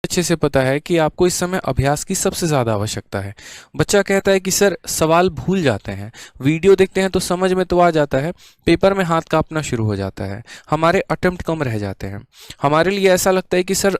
अच्छे से पता है कि आपको इस समय अभ्यास की सबसे ज़्यादा आवश्यकता है। बच्चा कहता है कि सर सवाल भूल जाते हैं, वीडियो देखते हैं तो समझ में तो आ जाता है, पेपर में हाथ काँपना शुरू हो जाता है, हमारे अटेम्प्ट कम रह जाते हैं। हमारे लिए ऐसा लगता है कि सर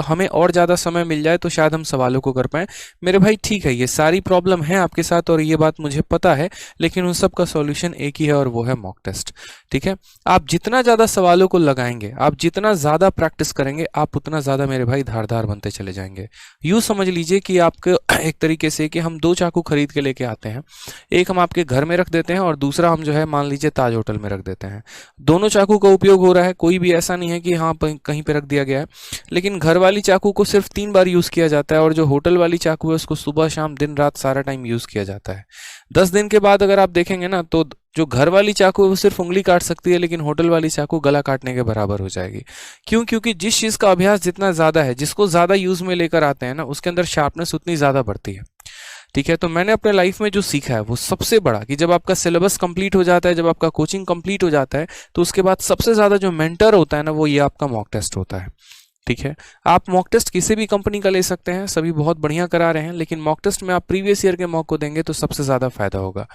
हमें और ज़्यादा समय मिल जाए तो शायद हम सवालों को कर पाएँ। मेरे भाई ठीक है, ये सारी प्रॉब्लम है आपके साथ और ये बात मुझे पता है, लेकिन उन सब का सॉल्यूशन एक ही है और वो है मॉक टेस्ट। ठीक है? आप जितना ज़्यादा सवालों को लगाएँगे, आप जितना ज़्यादा प्रैक्टिस करेंगे, आप उतना ज़्यादा मेरे भाई धारदार बनते चले जाएंगे। यूँ समझ लीजिए कि आपको एक तरीके से कि हम 2 चाकू खरीद के लेके आते हैं। एक हम आपके घर में रख देते हैं और दूसरा हम जो है मान लीजिए ताज होटल में रख देते हैं। दोनों चाकू का उपयोग हो रहा है, कोई भी ऐसा नहीं है कि हाँ कहीं पे रख दिया गया है। लेकिन घर वाली चाकू को सिर्फ 3 बार यूज़ किया जाता है और जो होटल वाली चाकू है उसको सुबह शाम दिन रात सारा टाइम यूज़ किया जाता है। 10 दिन के बाद अगर आप देखेंगे ना तो जो घर वाली चाकू है वो सिर्फ उंगली काट सकती है, लेकिन होटल वाली चाकू गला काटने के बराबर हो जाएगी। क्यों? क्योंकि जिस चीज़ का अभ्यास जितना ज़्यादा है, जिसको ज़्यादा यूज़ में लेकर आते हैं ना, उसके अंदर शार्पनेस उतनी ज़्यादा बढ़ती है। ठीक है? तो मैंने अपने लाइफ में जो सीखा है वो सबसे बड़ा कि जब आपका सिलेबस कंप्लीट हो जाता है, जब आपका कोचिंग कंप्लीट हो जाता है, तो उसके बाद सबसे ज़्यादा जो मेंटर होता है ना, वो ये आपका मॉक टेस्ट होता है। ठीक है? आप मॉक टेस्ट किसी भी कंपनी का ले सकते हैं, सभी बहुत बढ़िया करा रहे हैं, लेकिन मॉक टेस्ट में आप प्रीवियस ईयर के मॉक को देंगे तो सबसे ज़्यादा फायदा होगा।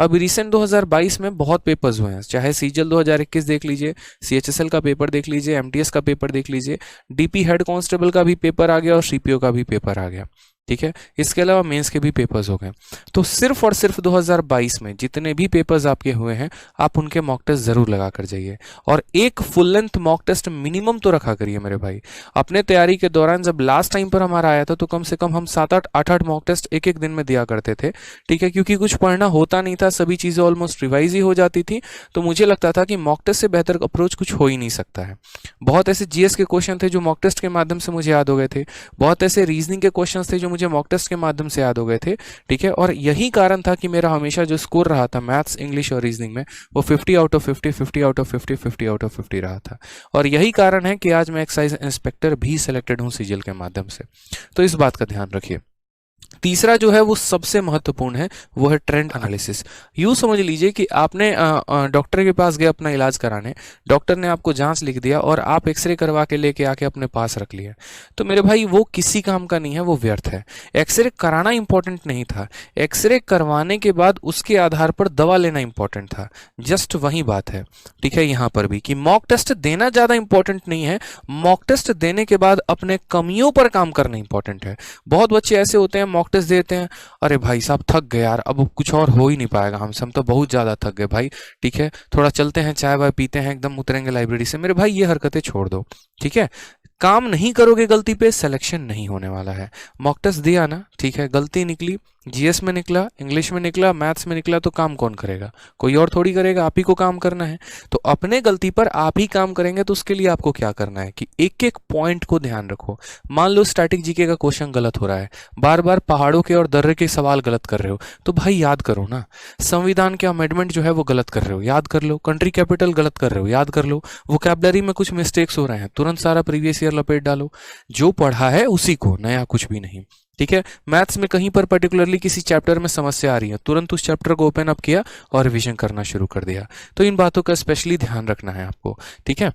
अब रिसेंट 2022 में बहुत पेपर्स हुए हैं, चाहे सीजल 2021 देख लीजिए, सीएचएसएल का पेपर देख लीजिए, एमटीएस का पेपर देख लीजिए, डीपी हेड कांस्टेबल का भी पेपर आ गया और सीपीओ का भी पेपर आ गया। ठीक है? इसके अलावा मेंस के भी पेपर्स हो गए। तो सिर्फ और सिर्फ 2022 में जितने भी पेपर्स आपके हुए हैं, आप उनके मॉक टेस्ट ज़रूर लगा कर जाइए और एक full length mock test minimum तो रखा करिए मेरे भाई। अपने तैयारी के दौरान जब लास्ट टाइम पर हमारा आया था तो कम से कम हम 7-8 8-8 मॉक टेस्ट एक-एक दिन में दिया करते थे। ठीक है? क्योंकि कुछ पढ़ना होता नहीं था, सभी चीज़ें ऑलमोस्ट रिवाइज ही हो जाती थी, तो मुझे लगता था कि मॉक टेस्ट से बेहतर अप्रोच कुछ हो ही नहीं सकता है। बहुत ऐसे जीएस के क्वेश्चन थे जो मॉक टेस्ट के माध्यम से मुझे याद हो गए थे, बहुत ऐसे रीजनिंग के क्वेश्चन थे जो मुझे मॉक टेस्ट के माध्यम से याद हो गए थे। ठीक है? और यही कारण था कि मेरा हमेशा जो स्कोर रहा था मैथ्स, इंग्लिश और रीजनिंग में, वो 50 out of 50, 50 out of 50, 50 out of 50 रहा था। और यही कारण है कि आज मैं एक्साइज इंस्पेक्टर भी सिलेक्टेड हूँ सीजीएल के माध्यम से। तो इस बात का ध्यान रखिए। तीसरा जो है वो सबसे महत्वपूर्ण है, वो है ट्रेंड एनालिसिस। यूँ समझ लीजिए कि आपने डॉक्टर के पास गए अपना इलाज कराने, डॉक्टर ने आपको जांच लिख दिया और आप एक्सरे करवा के लेके आके अपने पास रख लिया। तो मेरे भाई वो किसी काम का नहीं है, वो व्यर्थ है। एक्सरे कराना इंपॉर्टेंट नहीं था, एक्सरे करवाने के बाद उसके आधार पर दवा लेना इंपॉर्टेंट था। जस्ट वही बात है। ठीक है? यहाँ पर भी कि मॉक टेस्ट देना ज़्यादा इंपॉर्टेंट नहीं है, मॉक टेस्ट देने के बाद अपने कमियों पर काम करना इंपॉर्टेंट है। बहुत बच्चे ऐसे होते हैं मॉक टेस्ट देते हैं, अरे भाई साहब थक गए यार, अब कुछ और हो ही नहीं पाएगा हमसे, हम तो बहुत ज़्यादा थक गए भाई। ठीक है? थोड़ा चलते हैं, चाय वाय पीते हैं, एकदम उतरेंगे लाइब्रेरी से। मेरे भाई ये हरकतें छोड़ दो। ठीक है? काम नहीं करोगे गलती पे, सिलेक्शन नहीं होने वाला है। मॉक टेस्ट दिया ना, ठीक है, गलती निकली, जीएस में निकला, इंग्लिश में निकला, मैथ्स में निकला, तो काम कौन करेगा? कोई और थोड़ी करेगा, आप ही को काम करना है। तो अपने गलती पर आप ही काम करेंगे, तो उसके लिए आपको क्या करना है कि एक एक पॉइंट को ध्यान रखो। मान लो स्टैटिक जीके का क्वेश्चन गलत हो रहा है, बार बार पहाड़ों के और दर्रे के सवाल गलत कर रहे हो, तो भाई याद करो ना। संविधान के अमेंडमेंट जो है वो गलत कर रहे हो, याद कर लो। कंट्री कैपिटल गलत कर रहे हो, याद कर लो। वोकैबुलरी में कुछ मिस्टेक्स हो रहे हैं, तुरंत सारा प्रीवियस ईयर लपेट डालो। जो पढ़ा है उसी को, नया कुछ भी नहीं। ठीक है? मैथ्स में कहीं पर पर्टिकुलरली किसी चैप्टर में समस्या आ रही है, तुरंत उस चैप्टर को ओपन अप किया और रिवीजन करना शुरू कर दिया। तो इन बातों का स्पेशली ध्यान रखना है आपको। ठीक है?